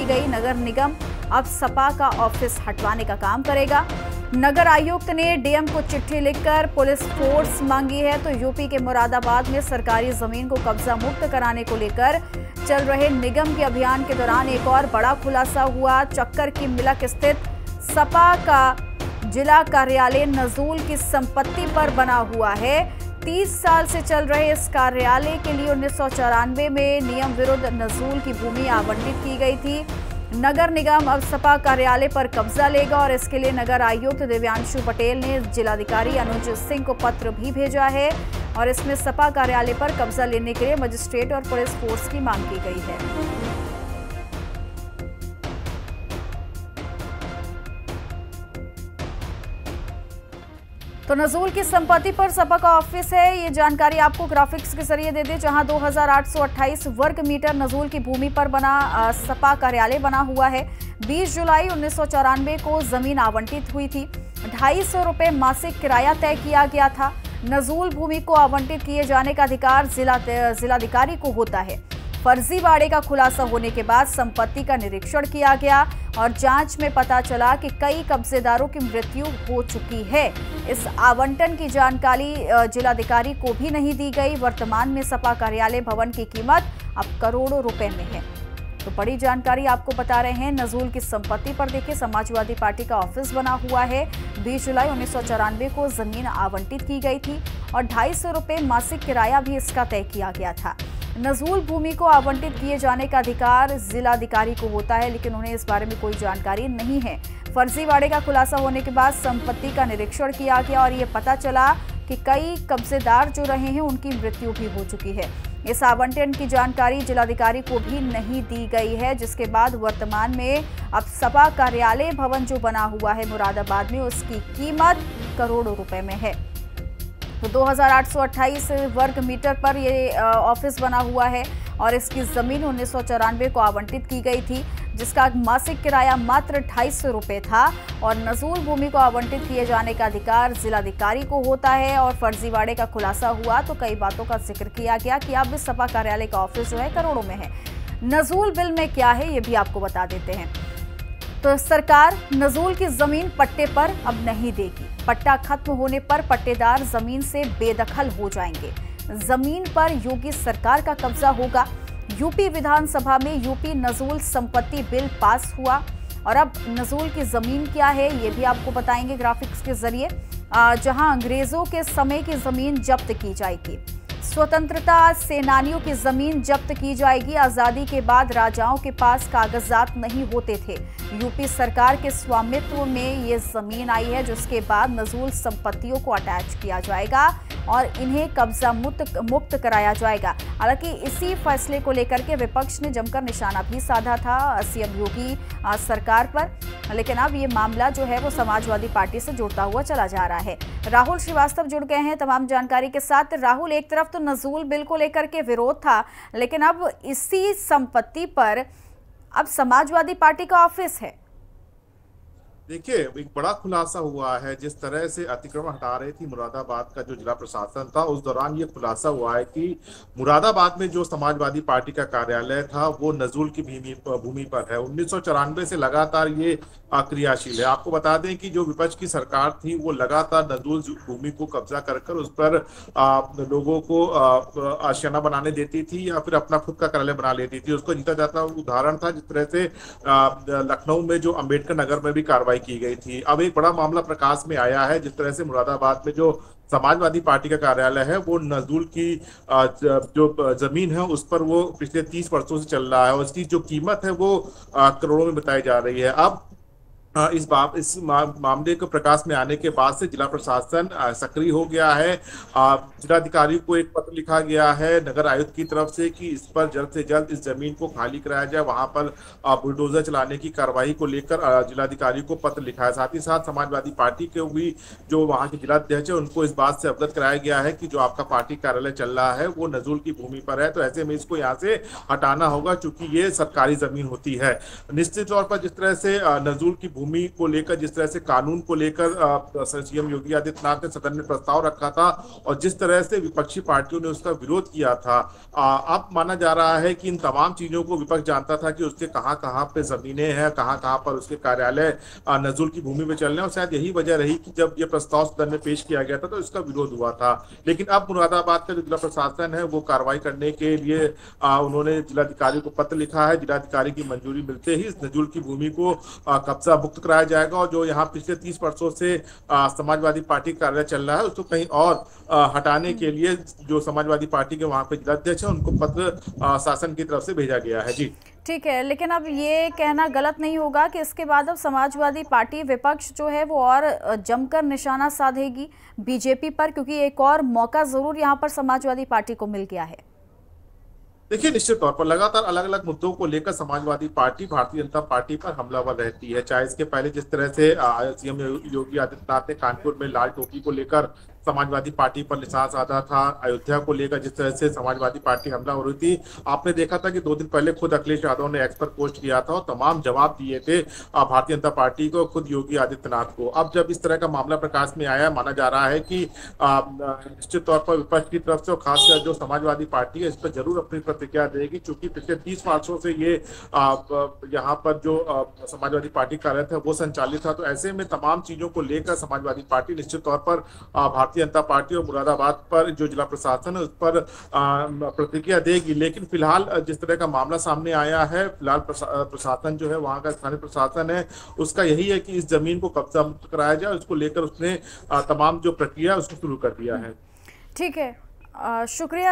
गई। नगर निगम अब सपा का ऑफिस हटवाने का काम करेगा। नगर आयुक्त ने डीएम को चिट्ठी लिखकर पुलिस फोर्स मांगी है। तो यूपी के मुरादाबाद में सरकारी जमीन को कब्जा मुक्त कराने को लेकर चल रहे निगम के अभियान के दौरान एक और बड़ा खुलासा हुआ। चक्कर की मिलक स्थित सपा का जिला कार्यालय नजूल की संपत्ति पर बना हुआ है। 30 साल से चल रहे इस कार्यालय के लिए 1994 में नियम विरुद्ध नजूल की भूमि आवंटित की गई थी। नगर निगम अब सपा कार्यालय पर कब्जा लेगा और इसके लिए नगर आयुक्त दिव्यांशु पटेल ने जिलाधिकारी अनुज सिंह को पत्र भी भेजा है और इसमें सपा कार्यालय पर कब्जा लेने के लिए मजिस्ट्रेट और पुलिस फोर्स की मांग की गई है। तो नजूल की संपत्ति पर सपा का ऑफिस है। ये जानकारी आपको ग्राफिक्स के जरिए दे दें, जहां 2828 वर्ग मीटर नजूल की भूमि पर बना सपा कार्यालय बना हुआ है। 20 जुलाई 1994 को जमीन आवंटित हुई थी। 250 रुपए मासिक किराया तय किया गया था। नजूल भूमि को आवंटित किए जाने का अधिकार जिलाधिकारी को होता है। फर्जीवाड़े का खुलासा होने के बाद संपत्ति का निरीक्षण किया गया और जांच में पता चला कि कई कब्जेदारों की मृत्यु हो चुकी है। इस आवंटन की जानकारी जिलाधिकारी को भी नहीं दी गई। वर्तमान में सपा कार्यालय भवन की कीमत अब करोड़ों रुपए में है। तो बड़ी जानकारी आपको बता रहे हैं। नजूल की संपत्ति पर देखिए, समाजवादी पार्टी का ऑफिस बना हुआ है। 20 जुलाई 1994 को जमीन आवंटित की गई थी और 250 रुपए मासिक किराया भी इसका तय किया गया था। नजूल भूमि को आवंटित किए जाने का अधिकार जिलाधिकारी को होता है, लेकिन उन्हें इस बारे में कोई जानकारी नहीं है। फर्जीवाड़े का खुलासा होने के बाद संपत्ति का निरीक्षण किया गया और ये पता चला कि कई कब्जेदार जो रहे हैं उनकी मृत्यु भी हो चुकी है। इस आवंटन की जानकारी जिलाधिकारी को भी नहीं दी गई है, जिसके बाद वर्तमान में अब सपा कार्यालय भवन जो बना हुआ है मुरादाबाद में, उसकी कीमत करोड़ों रुपए में है। तो 2828 वर्ग मीटर पर ये ऑफिस बना हुआ है और इसकी जमीन 1994 को आवंटित की गई थी, जिसका मासिक किराया मात्र 250 रुपए था। और नजूल भूमि को आवंटित किए जाने का अधिकार जिलाधिकारी को होता है। और फर्जीवाड़े का खुलासा हुआ तो कई बातों का जिक्र किया गया कि अब सपा कार्यालय का ऑफिस जो है करोड़ों में है। नजूल बिल में क्या है ये भी आपको बता देते हैं। तो सरकार नजूल की जमीन पट्टे पर अब नहीं देगी। पट्टा खत्म होने पर पट्टेदार जमीन से बेदखल हो जाएंगे। जमीन पर योगी सरकार का कब्जा होगा। यूपी विधानसभा में यूपी नजूल संपत्ति बिल पास हुआ और अब नजूल की जमीन क्या है ये भी आपको बताएंगे ग्राफिक्स के जरिए। जहां अंग्रेजों के समय की जमीन जब्त की जाएगी। स्वतंत्रता सेनानियों की जमीन जब्त की जाएगी। आजादी के बाद राजाओं के पास कागजात नहीं होते थे। यूपी सरकार के स्वामित्व में ये जमीन आई है, जिसके बाद नजूल संपत्तियों को अटैच किया जाएगा और इन्हें कब्जा मुक्त कराया जाएगा। हालांकि इसी फैसले को लेकर के विपक्ष ने जमकर निशाना भी साधा था सीएम योगी सरकार पर, लेकिन अब ये मामला जो है वो समाजवादी पार्टी से जुड़ता हुआ चला जा रहा है। राहुल श्रीवास्तव जुड़ गए हैं तमाम जानकारी के साथ। राहुल, एक तरफ तो नजूल बिल को लेकर के विरोध था, लेकिन अब इसी संपत्ति पर अब समाजवादी पार्टी का ऑफिस है। देखिए, एक बड़ा खुलासा हुआ है। जिस तरह से अतिक्रमण हटा रही थी मुरादाबाद का जो जिला प्रशासन था, उस दौरान ये खुलासा हुआ है कि मुरादाबाद में जो समाजवादी पार्टी का कार्यालय था वो नजूल की भूमि पर है। 1994 से लगातार ये क्रियाशील है। आपको बता दें कि जो विपक्ष की सरकार थी वो लगातार नजूल भूमि को कब्जा कर उस पर लोगों को आशियाना बनाने देती थी या फिर अपना खुद का कार्यालय बना लेती थी। उसको जीता जाता उदाहरण था जिस तरह से लखनऊ में जो अम्बेडकर नगर में भी कार्रवाई की गई थी। अब एक बड़ा मामला प्रकाश में आया है, जिस तरह से मुरादाबाद में जो समाजवादी पार्टी का कार्यालय है वो नजूल की जो जमीन है उस पर वो पिछले 30 वर्षों से चल रहा है और इसकी जो कीमत है वो करोड़ों में बताई जा रही है। अब इस मामले को प्रकाश में आने के बाद से जिला प्रशासन सक्रिय हो गया है। जिलाधिकारी को एक पत्र लिखा गया है नगर आयुक्त की तरफ से कि इस पर जल्द से जल्द इस जमीन को खाली कराया जाए। वहां पर बुलडोजर चलाने की कार्रवाई को लेकर जिलाधिकारी को पत्र लिखा है। साथ ही साथ समाजवादी पार्टी के भी जो वहां के जिलाध्यक्ष है उनको इस बात से अवगत कराया गया है कि जो आपका पार्टी कार्यालय चल रहा है वो नजूल की भूमि पर है, तो ऐसे में इसको यहाँ से हटाना होगा, चूंकि ये सरकारी जमीन होती है। निश्चित तौर पर जिस तरह से नजूल की भूमि को लेकर, जिस तरह से कानून को लेकर सीएम योगी आदित्यनाथ ने सदन में प्रस्ताव रखा था और जिस तरह से विपक्षी पार्टियों ने उसका विरोध किया था, अब माना जा रहा है कि इन तमाम चीजों को विपक्ष जानता था कि उसके कहां कहां पे जमीनें हैं, कहां कहां पर उसके कार्यालय नजूल की भूमि में चल रहे हैं, और शायद यही वजह रही कि जब यह प्रस्ताव सदन में पेश किया गया था तो इसका विरोध हुआ था। लेकिन अब मुरादाबाद का जो जिला प्रशासन है वो कार्रवाई करने के लिए उन्होंने जिलाधिकारी को पत्र लिखा है। जिलाधिकारी की मंजूरी मिलते ही इस नजूल की भूमि को कब्जा मुक्त कराया जाएगा और जो यहाँ पिछले 30 वर्षों से समाजवादी पार्टी कार्यालय चल रहा है उसको कहीं और हटाने के लिए जो समाजवादी पार्टी के वहां पे जिलाध्यक्ष है उनको पत्र शासन की तरफ से भेजा गया है। जी ठीक है, लेकिन अब ये कहना गलत नहीं होगा कि इसके बाद अब समाजवादी पार्टी विपक्ष जो है वो और जमकर निशाना साधेगी बीजेपी पर, क्योंकि एक और मौका जरूर यहाँ पर समाजवादी पार्टी को मिल गया है। देखिए, निश्चित तौर पर लगातार अलग अलग मुद्दों को लेकर समाजवादी पार्टी भारतीय जनता पार्टी पर हमलावर रहती है। चाहे इसके पहले जिस तरह से सीएम योगी आदित्यनाथ ने कानपुर में लाल टोपी को लेकर समाजवादी पार्टी पर निशाना साधा था, अयोध्या को लेकर जिस तरह से समाजवादी पार्टी हमला हो रही थी, आपने देखा था कि 2 दिन पहले खुद अखिलेश यादव ने एक्स पर पोस्ट किया था और तमाम जवाब दिए थे भारतीय जनता पार्टी को, खुद योगी आदित्यनाथ को। अब जब इस तरह का मामला प्रकाश में आया, माना जा रहा है कि निश्चित तौर पर विपक्ष की तरफ से और खासकर जो समाजवादी पार्टी है इस पर जरूर अपनी प्रतिक्रिया देगी, क्योंकि पिछले 30 वर्षों से ये यहाँ पर जो समाजवादी पार्टी कार्यालय था वो संचालित था। तो ऐसे में तमाम चीजों को लेकर समाजवादी पार्टी निश्चित तौर पर भारतीय जनता पार्टी और मुरादाबाद पर जो जिला प्रशासन है उस पर प्रतिक्रिया देगी। लेकिन फिलहाल जिस तरह का मामला सामने आया है, फिलहाल प्रशासन जो है वहां का स्थानीय प्रशासन है उसका यही है कि इस जमीन को कब्जा मुक्त कराया जाए, उसको लेकर उसने तमाम जो प्रक्रिया उसको शुरू कर दिया है। ठीक है, शुक्रिया।